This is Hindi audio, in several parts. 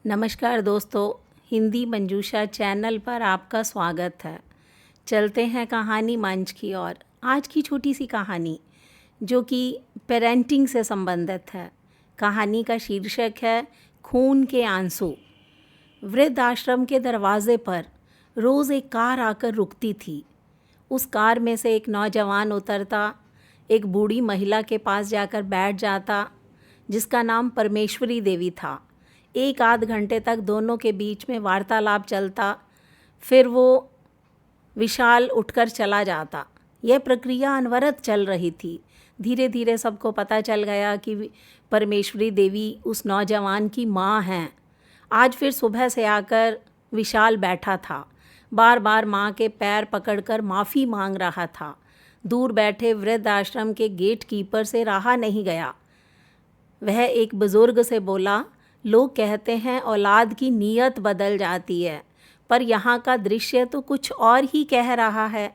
नमस्कार दोस्तों, हिंदी मंजूषा चैनल पर आपका स्वागत है। चलते हैं कहानी मंच की ओर। आज की छोटी सी कहानी जो कि पेरेंटिंग से संबंधित है। कहानी का शीर्षक है खून के आंसू। वृद्ध आश्रम के दरवाजे पर रोज़ एक कार आकर रुकती थी। उस कार में से एक नौजवान उतरता, एक बूढ़ी महिला के पास जाकर बैठ जाता जिसका नाम परमेश्वरी देवी था। एक आध घंटे तक दोनों के बीच में वार्तालाप चलता, फिर वो विशाल उठकर चला जाता। यह प्रक्रिया अनवरत चल रही थी। धीरे धीरे सबको पता चल गया कि परमेश्वरी देवी उस नौजवान की माँ हैं। आज फिर सुबह से आकर विशाल बैठा था, बार बार माँ के पैर पकड़कर माफ़ी मांग रहा था। दूर बैठे वृद्ध आश्रम के गेट कीपर से रहा नहीं गया। वह एक बुज़ुर्ग से बोला, लोग कहते हैं औलाद की नीयत बदल जाती है, पर यहाँ का दृश्य तो कुछ और ही कह रहा है।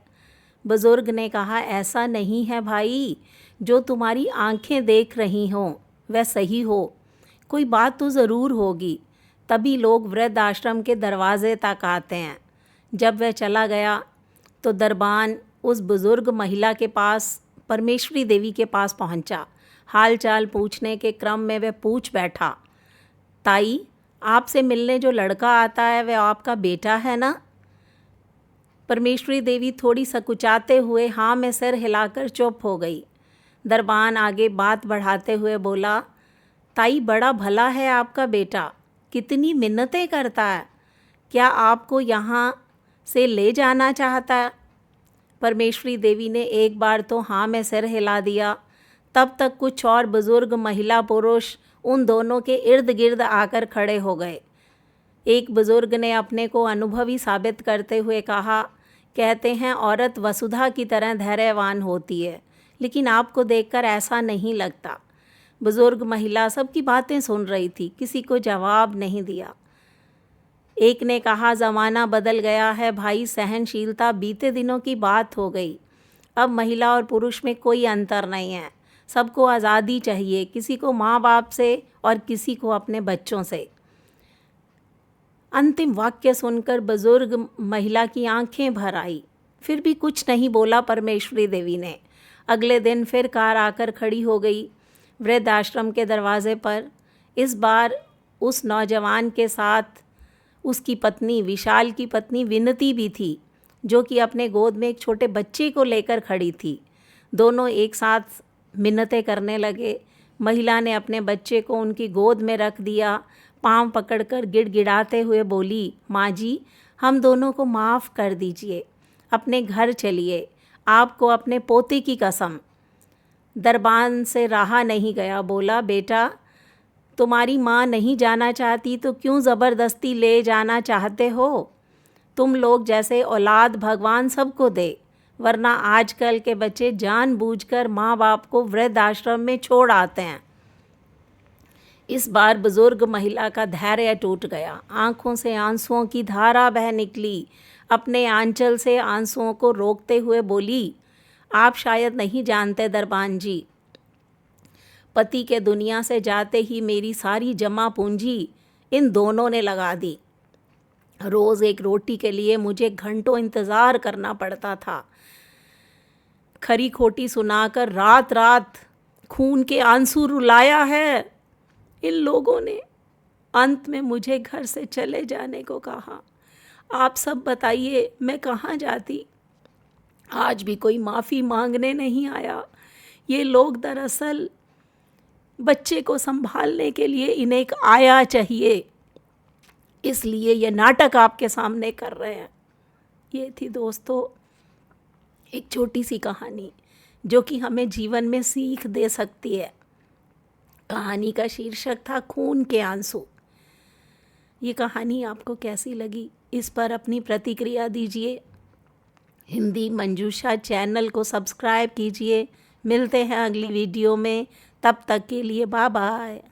बुज़ुर्ग ने कहा, ऐसा नहीं है भाई, जो तुम्हारी आंखें देख रही हों वह सही हो। कोई बात तो ज़रूर होगी, तभी लोग वृद्ध आश्रम के दरवाजे तक आते हैं। जब वह चला गया तो दरबान उस बुज़ुर्ग महिला के पास, परमेश्वरी देवी के पास पहुंचा। हाल चाल पूछने के क्रम में वह पूछ बैठा, ताई, आपसे मिलने जो लड़का आता है वह आपका बेटा है ना? परमेश्वरी देवी थोड़ी सकुचाते हुए हाँ में सिर हिलाकर चुप हो गई। दरबान आगे बात बढ़ाते हुए बोला, ताई, बड़ा भला है आपका बेटा, कितनी मिन्नतें करता है। क्या आपको यहाँ से ले जाना चाहता है? परमेश्वरी देवी ने एक बार तो हाँ में सिर हिला दिया। तब तक कुछ और बुज़ुर्ग महिला पुरुष उन दोनों के इर्द गिर्द आकर खड़े हो गए। एक बुज़ुर्ग ने अपने को अनुभवी साबित करते हुए कहा, कहते हैं औरत वसुधा की तरह धैर्यवान होती है, लेकिन आपको देखकर ऐसा नहीं लगता। बुज़ुर्ग महिला सबकी बातें सुन रही थी, किसी को जवाब नहीं दिया। एक ने कहा, ज़माना बदल गया है भाई, सहनशीलता बीते दिनों की बात हो गई। अब महिला और पुरुष में कोई अंतर नहीं है, सबको आज़ादी चाहिए, किसी को माँ बाप से और किसी को अपने बच्चों से। अंतिम वाक्य सुनकर बुजुर्ग महिला की आंखें भर आई, फिर भी कुछ नहीं बोला परमेश्वरी देवी ने। अगले दिन फिर कार आकर खड़ी हो गई वृद्ध आश्रम के दरवाजे पर। इस बार उस नौजवान के साथ उसकी पत्नी, विशाल की पत्नी विनती भी थी, जो कि अपने गोद में एक छोटे बच्चे को लेकर खड़ी थी। दोनों एक साथ मिन्नतें करने लगे। महिला ने अपने बच्चे को उनकी गोद में रख दिया, पाँव पकड़कर गिड़गिड़ाते हुए बोली, माँ जी, हम दोनों को माफ़ कर दीजिए, अपने घर चलिए, आपको अपने पोते की कसम। दरबान से रहा नहीं गया, बोला, बेटा, तुम्हारी माँ नहीं जाना चाहती तो क्यों ज़बरदस्ती ले जाना चाहते हो? तुम लोग जैसे औलाद भगवान सबको दे, वरना आजकल के बच्चे जानबूझकर माँ बाप को वृद्ध आश्रम में छोड़ आते हैं। इस बार बुजुर्ग महिला का धैर्य टूट गया, आंखों से आंसुओं की धारा बह निकली। अपने आंचल से आंसुओं को रोकते हुए बोली, आप शायद नहीं जानते दरबान जी, पति के दुनिया से जाते ही मेरी सारी जमा पूंजी इन दोनों ने लगा दी। रोज़ एक रोटी के लिए मुझे घंटों इंतज़ार करना पड़ता था। खरी खोटी सुनाकर रात रात खून के आंसू रुलाया है इन लोगों ने। अंत में मुझे घर से चले जाने को कहा। आप सब बताइए, मैं कहाँ जाती? आज भी कोई माफ़ी मांगने नहीं आया। ये लोग दरअसल बच्चे को संभालने के लिए इन्हें एक आया चाहिए, इसलिए ये नाटक आपके सामने कर रहे हैं। ये थी दोस्तों एक छोटी सी कहानी जो कि हमें जीवन में सीख दे सकती है। कहानी का शीर्षक था खून के आंसू। ये कहानी आपको कैसी लगी, इस पर अपनी प्रतिक्रिया दीजिए। हिंदी मंजूषा चैनल को सब्सक्राइब कीजिए। मिलते हैं अगली वीडियो में, तब तक के लिए बाय बाय।